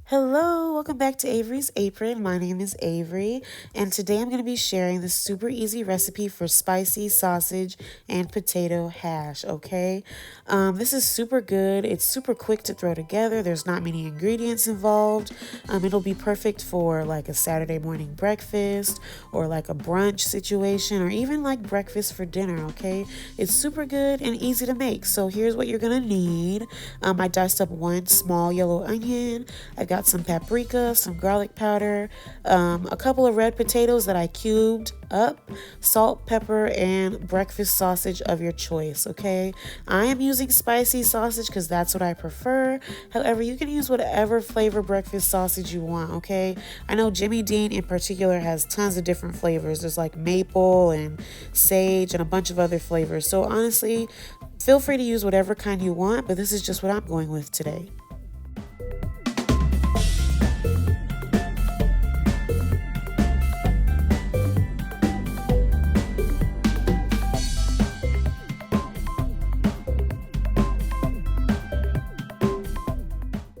Hello, welcome back to Avery's Apron. My name is Avery, and today I'm going to be sharing this super easy recipe for spicy sausage and potato hash, okay? This is super good. It's super quick to throw together. There's not many ingredients involved. It'll be perfect for like a Saturday morning breakfast or like a brunch situation or even like breakfast for dinner, okay? It's super good and easy to make. So here's what you're going to need. I diced up one small yellow onion. I got some paprika, some garlic powder, a couple of red potatoes that I cubed up, salt, pepper, and breakfast sausage of your choice, okay? I am using spicy sausage because that's what I prefer. However, you can use whatever flavor breakfast sausage you want, okay? I know Jimmy Dean in particular has tons of different flavors. There's like maple and sage and a bunch of other flavors. So honestly, feel free to use whatever kind you want, but this is just what I'm going with today.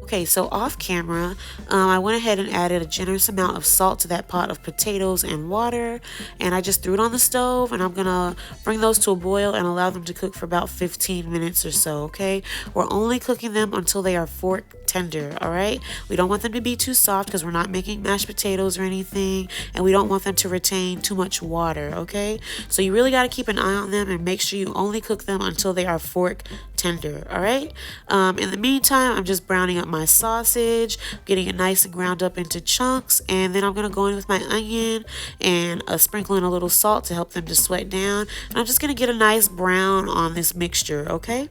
Okay, so off camera, I went ahead and added a generous amount of salt to that pot of potatoes and water, and I just threw it on the stove, and I'm gonna bring those to a boil and allow them to cook for about 15 minutes or so, okay? We're only cooking them until they are fork tender, all right? We don't want them to be too soft because we're not making mashed potatoes or anything, and we don't want them to retain too much water, okay? So you really got to keep an eye on them and make sure you only cook them until they are fork tender, all right? In the meantime, I'm just browning up my sausage, getting it nice and ground up into chunks, and then I'm gonna go in with my onion and sprinkling a little salt to help them to sweat down, and I'm just gonna get a nice brown on this mixture, okay?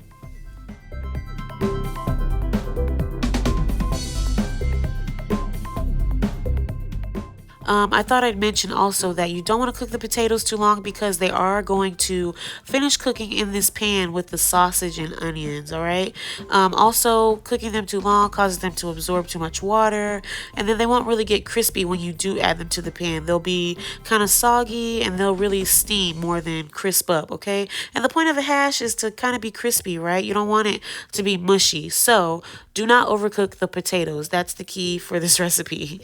I thought I'd mention also that you don't want to cook the potatoes too long because they are going to finish cooking in this pan with the sausage and onions, all right? Also, cooking them too long causes them to absorb too much water, and then they won't really get crispy when you do add them to the pan. They'll be kind of soggy, and they'll really steam more than crisp up, okay? And the point of a hash is to kind of be crispy, right? You don't want it to be mushy. So, do not overcook the potatoes. That's the key for this recipe.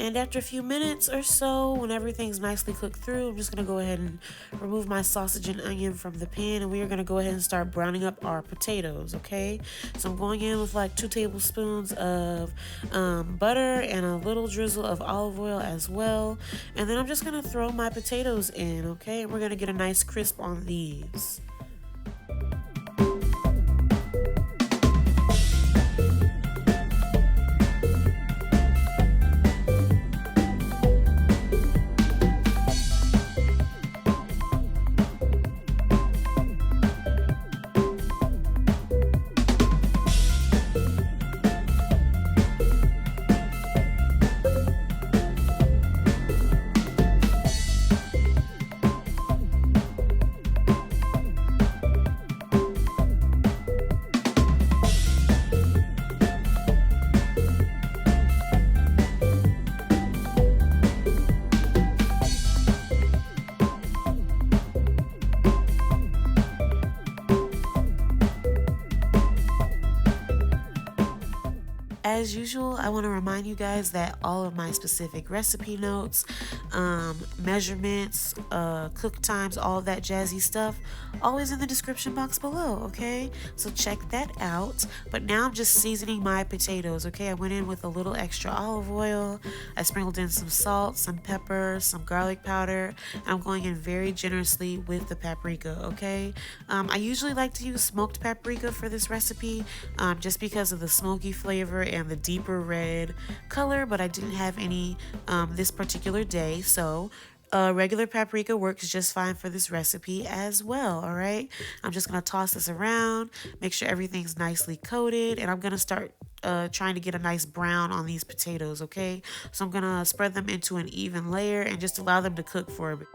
And after a few minutes or so, when everything's nicely cooked through, I'm just going to go ahead and remove my sausage and onion from the pan, and we are going to go ahead and start browning up our potatoes, okay? So I'm going in with like 2 tablespoons of butter and a little drizzle of olive oil as well. And then I'm just going to throw my potatoes in, okay? And we're going to get a nice crisp on these. As usual, I want to remind you guys that all of my specific recipe notes, measurements, cook times, all of that jazzy stuff, always in the description box below, okay? So check that out. But now I'm just seasoning my potatoes, okay? I went in with a little extra olive oil. I sprinkled in some salt, some pepper, some garlic powder, and I'm going in very generously with the paprika, okay? I usually like to use smoked paprika for this recipe, just because of the smoky flavor and the deeper red color, but I didn't have any this particular day, so regular paprika works just fine for this recipe as well, all right? I'm just going to toss this around, make sure everything's nicely coated, and I'm going to start trying to get a nice brown on these potatoes, okay? So I'm gonna spread them into an even layer and just allow them to cook for a bit.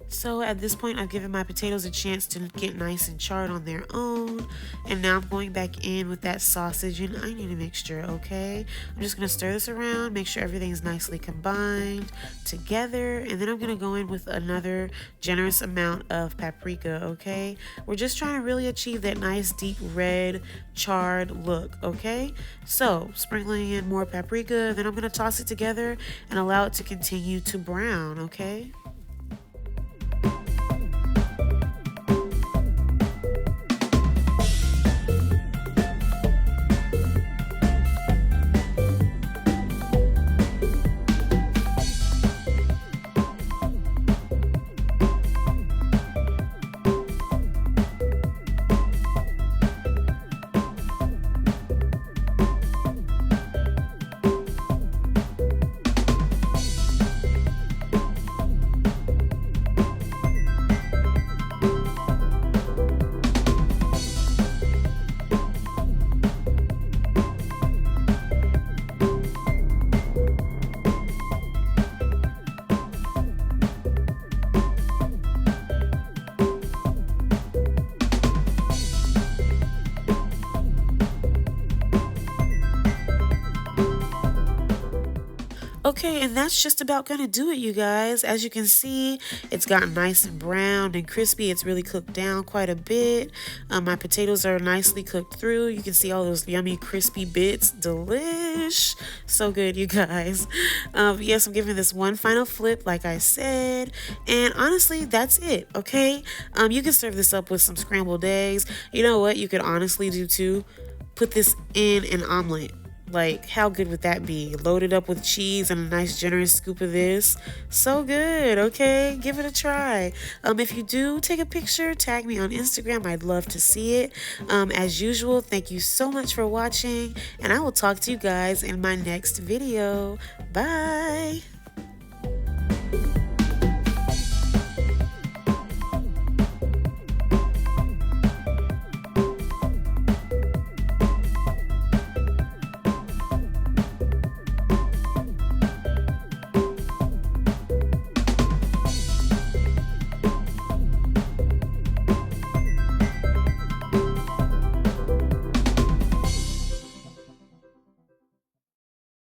So at this point, I've given my potatoes a chance to get nice and charred on their own. And now I'm going back in with that sausage and onion mixture, okay? I'm just going to stir this around, make sure everything's nicely combined together. And then I'm going to go in with another generous amount of paprika, okay? We're just trying to really achieve that nice deep red charred look, okay? So sprinkling in more paprika, then I'm going to toss it together and allow it to continue to brown, okay? Okay, and that's just about gonna do it, you guys. As you can see, it's gotten nice and browned and crispy. It's really cooked down quite a bit. My potatoes are nicely cooked through. You can see all those yummy crispy bits. Delish. So good, you guys. Yes, I'm giving this one final flip, like I said. And honestly, that's it, okay? You can serve this up with some scrambled eggs. You know what you could honestly do too? Put this in an omelet. Like, how good would that be? Loaded up with cheese and a nice generous scoop of this. So good, okay? Give it a try. If you do, take a picture, tag me on Instagram. I'd love to see it. As usual, thank you so much for watching, and I will talk to you guys in my next video. Bye!